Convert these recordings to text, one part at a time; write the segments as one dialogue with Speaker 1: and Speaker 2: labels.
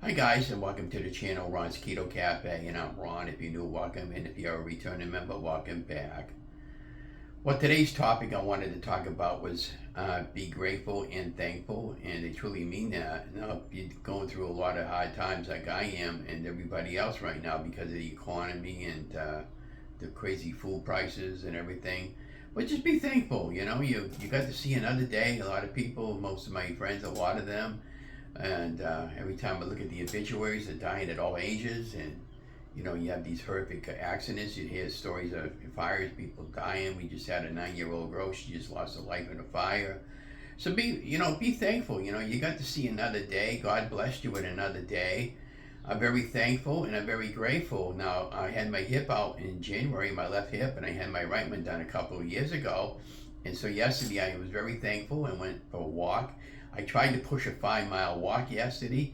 Speaker 1: Hi guys, and welcome to the channel Ron's Keto Cafe, and I'm Ron. If you're new, welcome, and if you're a returning member, welcome back. Well, today's topic I wanted to talk about was be grateful and thankful, and I truly mean that. Now, if you're going through a lot of hard times like I am and everybody else right now because of the economy and the crazy food prices and everything, but just be thankful. You got to see another day. A lot of people, most of my friends, a lot of them. And every time I look at the obituaries, they're dying at all ages, and you have these horrific accidents. You hear stories of fires, people dying. We just had a 9-year-old girl; she just lost her life in a fire. So be thankful. You got to see another day. God blessed you with another day. I'm very thankful and I'm very grateful. Now, I had my hip out in January, my left hip, and I had my right one done a couple of years ago. And so yesterday I was very thankful and went for a walk. I tried to push a 5-mile walk yesterday.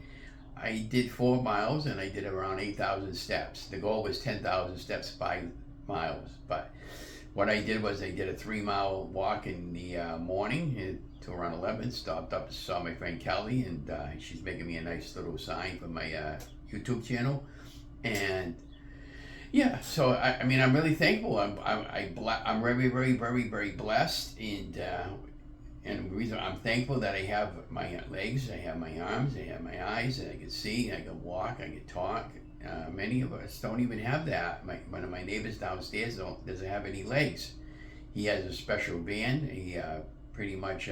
Speaker 1: I did 4 miles and I did around 8,000 steps. The goal was 10,000 steps, 5 miles. But what I did was I did a 3-mile walk in the morning to around 11. Stopped up, saw my friend Kelly, and she's making me a nice little sign for my YouTube channel. And yeah, so I'm really thankful. I'm very, very, very, very blessed, and the reason I'm thankful that I have my legs, I have my arms, I have my eyes, and I can see, I can walk, I can talk. Many of us don't even have that. One of my neighbors downstairs doesn't have any legs. He has a special van. He pretty much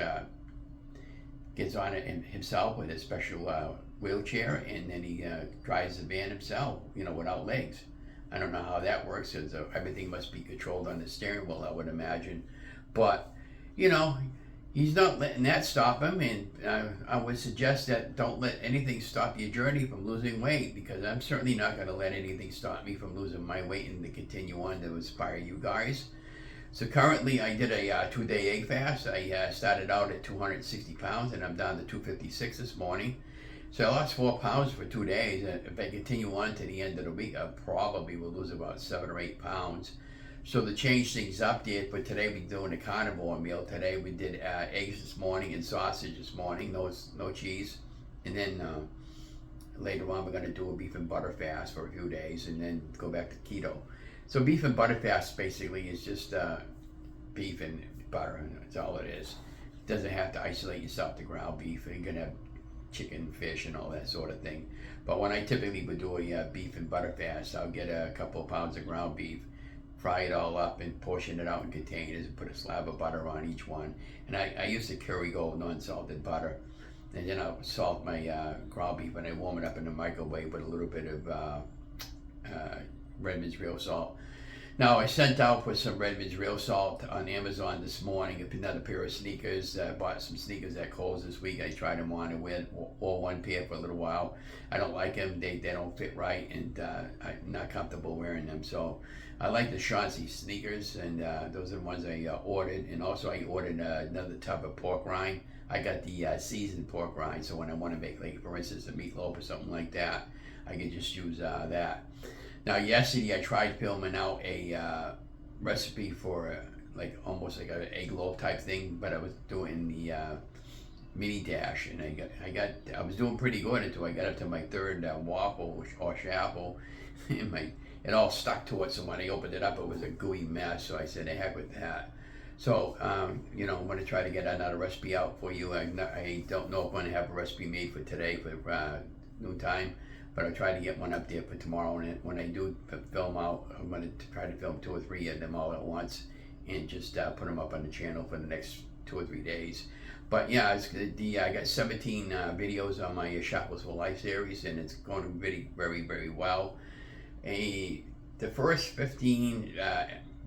Speaker 1: gets on it himself with a special wheelchair, and then he drives the van himself, without legs. I don't know how that works, because everything must be controlled on the steering wheel, I would imagine. But, he's not letting that stop him, and I would suggest that don't let anything stop your journey from losing weight, because I'm certainly not going to let anything stop me from losing my weight and to continue on to inspire you guys. So currently I did a 2-day egg fast. I started out at 260 pounds and I'm down to 256 this morning. So I lost 4 pounds for 2 days. If I continue on to the end of the week, I probably will lose about 7 or 8 pounds. So to change things up there, for today we're doing a carnivore meal. Today we did eggs this morning and sausage this morning, no cheese. And then later on we're going to do a beef and butter fast for a few days and then go back to keto. So beef and butter fast basically is just beef and butter, and that's all it is. It doesn't have to isolate yourself to ground beef. You're going to have chicken, fish, and all that sort of thing. But when I typically would do a beef and butter fast, I'll get a couple of pounds of ground beef, fry it all up and portion it out in containers and put a slab of butter on each one. And I use the Kerrygold non-salted butter. And then I'll salt my ground beef and I warm it up in the microwave with a little bit of Redmond's real salt. Now, I sent out for some Redmond's real salt on Amazon this morning, another pair of sneakers. I bought some sneakers at Kohl's this week. I tried them on and wore one pair for a little while. I don't like them. They don't fit right, and I'm not comfortable wearing them. So I like the Chauncey sneakers, and those are the ones I ordered. And also I ordered another tub of pork rind. I got the seasoned pork rind, so when I want to make, like, for instance, a meatloaf or something like that, I can just use that. Now, yesterday I tried filming out a recipe for almost like an egg loaf type thing, but I was doing the mini dash, and I was doing pretty good until I got up to my third waffle or shaffle, and it all stuck to it. So when I opened it up, it was a gooey mess. So I said, "The heck with that." So I'm going to try to get another recipe out for you. I don't know if I'm going to have a recipe made for today for noontime. But I'll try to get one up there for tomorrow, and when I do film out, I'm going to try to film 2 or 3 of them all at once and just put them up on the channel for the next 2 or 3 days. But yeah, I got 17 videos on my Shrinkables for Life series, and it's going very, very, very well. The first 15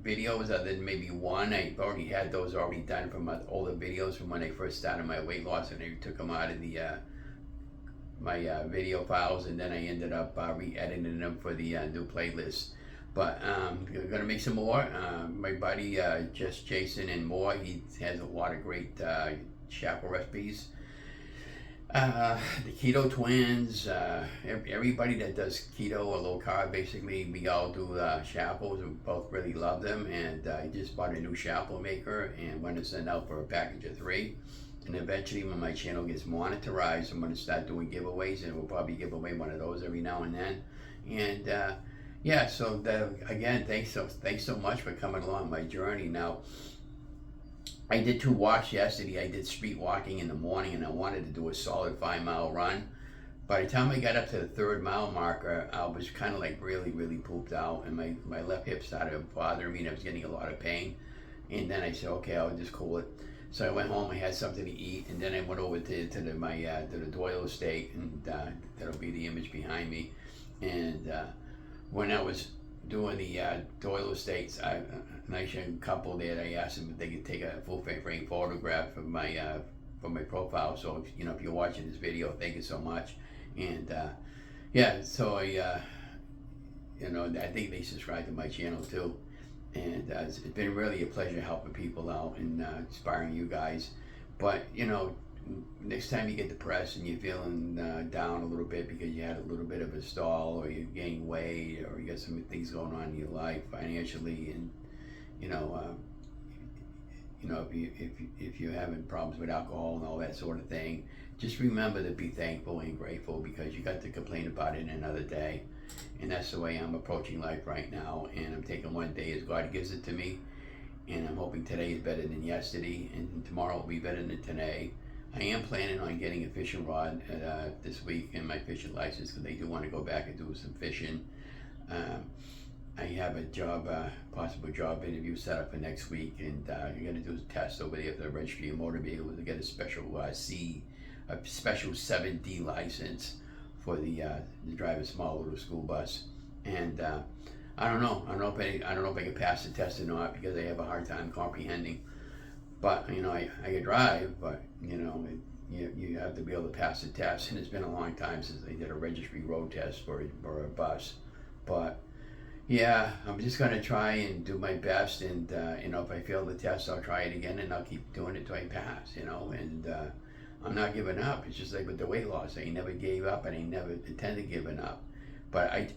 Speaker 1: videos, other than maybe one, I've already had those already done from my older videos from when I first started my weight loss, and I took them out of the my video files, and then I ended up re-editing them for the new playlist. But I'm gonna make some more. My buddy Just Jason and more, he has a lot of great shackle recipes. The Keto Twins, everybody that does keto or low carb, basically, we all do shackles. We both really love them, and I just bought a new shackle maker and want to send out for a package of 3. And eventually when my channel gets monetized, I'm going to start doing giveaways, and we'll probably give away one of those every now and then. And yeah, so again, thanks so much for coming along my journey. Now, I did 2 walks yesterday. I did street walking in the morning, and I wanted to do a solid 5-mile run. By the time I got up to the 3rd mile marker, I was kind of like really pooped out, and my left hip started bothering me, and I was getting a lot of pain. And then I said, okay, I'll just cool it. So I went home, I had something to eat, and then I went over to the Doyle estate, and that'll be the image behind me. And when I was doing the Doyle estates, a nice young couple there, I asked them if they could take a full frame photograph of my profile. So if you're watching this video, thank you so much. And yeah, so I think they subscribe to my channel too. And it's been really a pleasure helping people out and inspiring you guys. But next time you get depressed and you're feeling down a little bit because you had a little bit of a stall, or you gained weight, or you got some things going on in your life financially, and if you're having problems with alcohol and all that sort of thing, just remember to be thankful and grateful, because you got to complain about it another day. And that's the way I'm approaching life right now, and I'm taking one day as God gives it to me, and I'm hoping today is better than yesterday, and tomorrow will be better than today. I am planning on getting a fishing rod this week and my fishing license, because they do want to go back and do some fishing. I have a possible job interview set up for next week, and you're going to do a test over there for the registry of motor vehicles to get a special a special 7D license for to drive a small little school bus. And I don't know if I can pass the test or not, because I have a hard time comprehending. But I can drive, but you have to be able to pass the test. And it's been a long time since I did a registry road test for a bus. But yeah, I'm just gonna try and do my best, and if I fail the test, I'll try it again, and I'll keep doing it till I pass. And I'm not giving up. It's just like with the weight loss, I never gave up, and I never intended giving up. But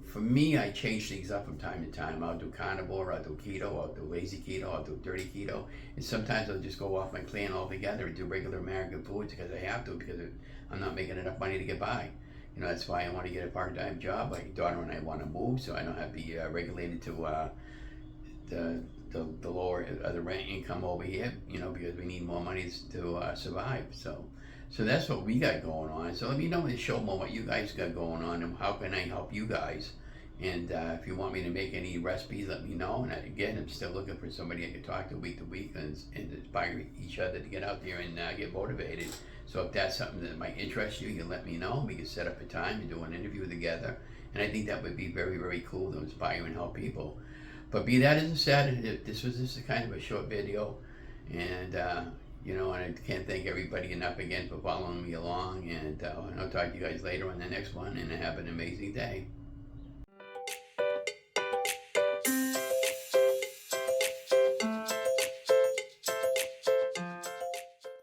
Speaker 1: for me, I change things up from time to time. I'll do carnivore, I'll do keto, I'll do lazy keto, I'll do dirty keto, and sometimes I'll just go off my plan altogether and do regular American foods because I have to, because I'm not making enough money to get by. That's why I want to get a part-time job. My daughter and I want to move, so I don't have to be regulated to the lower the rent income over here. Because we need more money to survive. So that's what we got going on. So let me know in the show more what you guys got going on, and how can I help you guys. And if you want me to make any recipes, let me know. And again, I'm still looking for somebody I can talk to week and inspire each other to get out there and get motivated. So if that's something that might interest you, you let me know. We can set up a time and do an interview together. And I think that would be very cool to inspire and help people. But be that as it said, this was just a kind of a short video. And, and I can't thank everybody enough again for following me along. And I'll talk to you guys later on the next one. And have an amazing day.